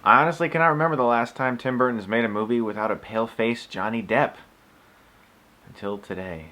I honestly cannot remember the last time Tim Burton's made a movie without a pale-faced Johnny Depp. Until today.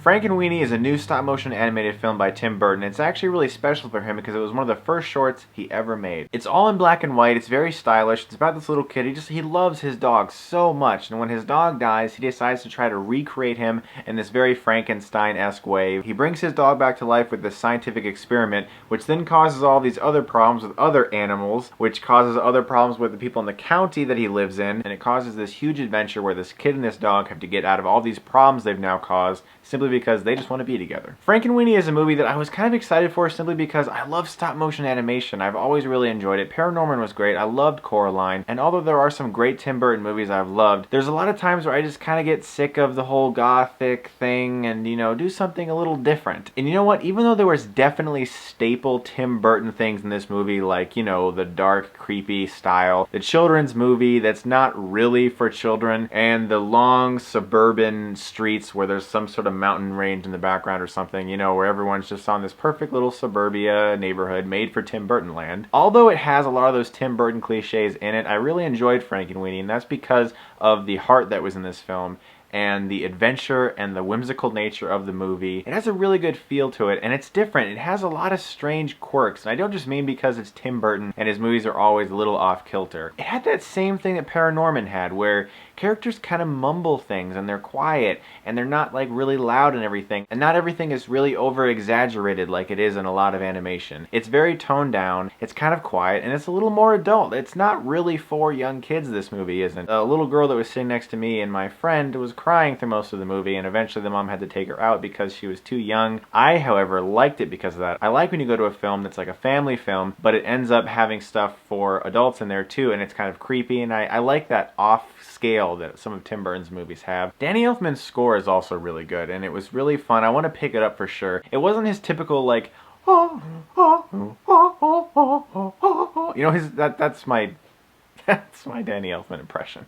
Frankenweenie is a new stop-motion animated film by Tim Burton. It's actually really special for him because it was one of the first shorts he ever made. It's all in black and white, it's very stylish, it's about this little kid, he loves his dog so much, and when his dog dies, he decides to try to recreate him in this very Frankenstein-esque way. He brings his dog back to life with this scientific experiment, which then causes all these other problems with other animals, which causes other problems with the people in the county that he lives in, and it causes this huge adventure where this kid and this dog have to get out of all these problems they've now caused, simply because they just want to be together. Frankenweenie is a movie that I was kind of excited for simply because I love stop-motion animation. I've always really enjoyed it. Paranorman was great. I loved Coraline. And although there are some great Tim Burton movies I've loved, there's a lot of times where I just kind of get sick of the whole gothic thing and, you know, do something a little different. And you know what? Even though there was definitely staple Tim Burton things in this movie, like, you know, the dark, creepy style, the children's movie that's not really for children, and the long suburban streets where there's some sort of mountain range in the background or something, you know, where everyone's just on this perfect little suburbia neighborhood made for Tim Burton land. Although it has a lot of those Tim Burton cliches in it, I really enjoyed Frankenweenie, and that's because of the heart that was in this film and the adventure and the whimsical nature of the movie. It has a really good feel to it, and it's different. It has a lot of strange quirks, and I don't just mean because it's Tim Burton and his movies are always a little off-kilter. It had that same thing that Paranorman had, where characters kind of mumble things, and they're quiet, and they're not like really loud and everything, and not everything is really over-exaggerated like it is in a lot of animation. It's very toned down, it's kind of quiet, and it's a little more adult. It's not really for young kids, this movie isn't. A little girl that was sitting next to me and my friend was crying through most of the movie, and eventually the mom had to take her out because she was too young. I, however, liked it because of that. I like when you go to a film that's like a family film, but it ends up having stuff for adults in there too, and it's kind of creepy, and I like that off scale that some of Tim Burton's movies have. Danny Elfman's score is also really good, and it was really fun. I want to pick it up for sure. It wasn't his typical like, you know, that's my Danny Elfman impression.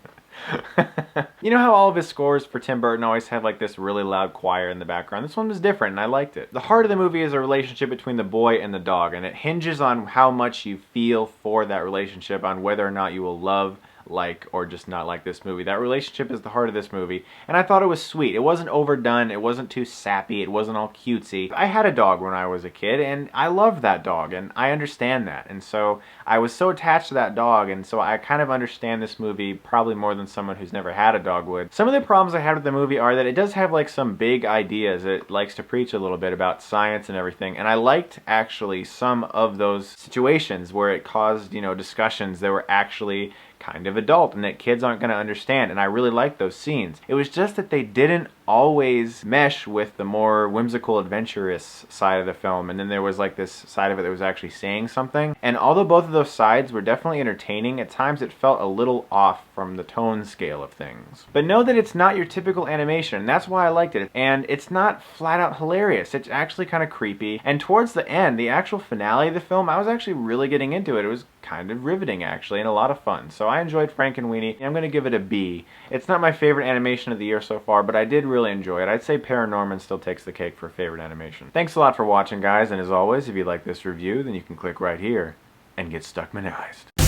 You know how all of his scores for Tim Burton always have like this really loud choir in the background? This one was different and I liked it. The heart of the movie is a relationship between the boy and the dog, and it hinges on how much you feel for that relationship, on whether or not you will love, like, or just not like this movie. That relationship is the heart of this movie, and I thought it was sweet. It wasn't overdone, it wasn't too sappy, it wasn't all cutesy. I had a dog when I was a kid, and I loved that dog, and I understand that, and so I was so attached to that dog, and so I kind of understand this movie probably more than someone who's never had a dog would. Some of the problems I had with the movie are that it does have like some big ideas. It likes to preach a little bit about science and everything, and I liked actually some of those situations where it caused, you know, discussions that were actually kind of adult and that kids aren't going to understand, and I really liked those scenes. It was just that they didn't always mesh with the more whimsical, adventurous side of the film, and then there was like this side of it that was actually saying something. And although both of those sides were definitely entertaining, at times it felt a little off from the tone scale of things. But know that it's not your typical animation, and that's why I liked it. And it's not flat out hilarious, it's actually kind of creepy. And towards the end, the actual finale of the film, I was actually really getting into it. It was kind of riveting actually, and a lot of fun. So I enjoyed Frankenweenie. I'm going to give it a B. It's not my favorite animation of the year so far, but I did really enjoy it. I'd say Paranorman still takes the cake for favorite animation. Thanks a lot for watching, guys, and as always, if you like this review, then you can click right here and get Stuckmanized.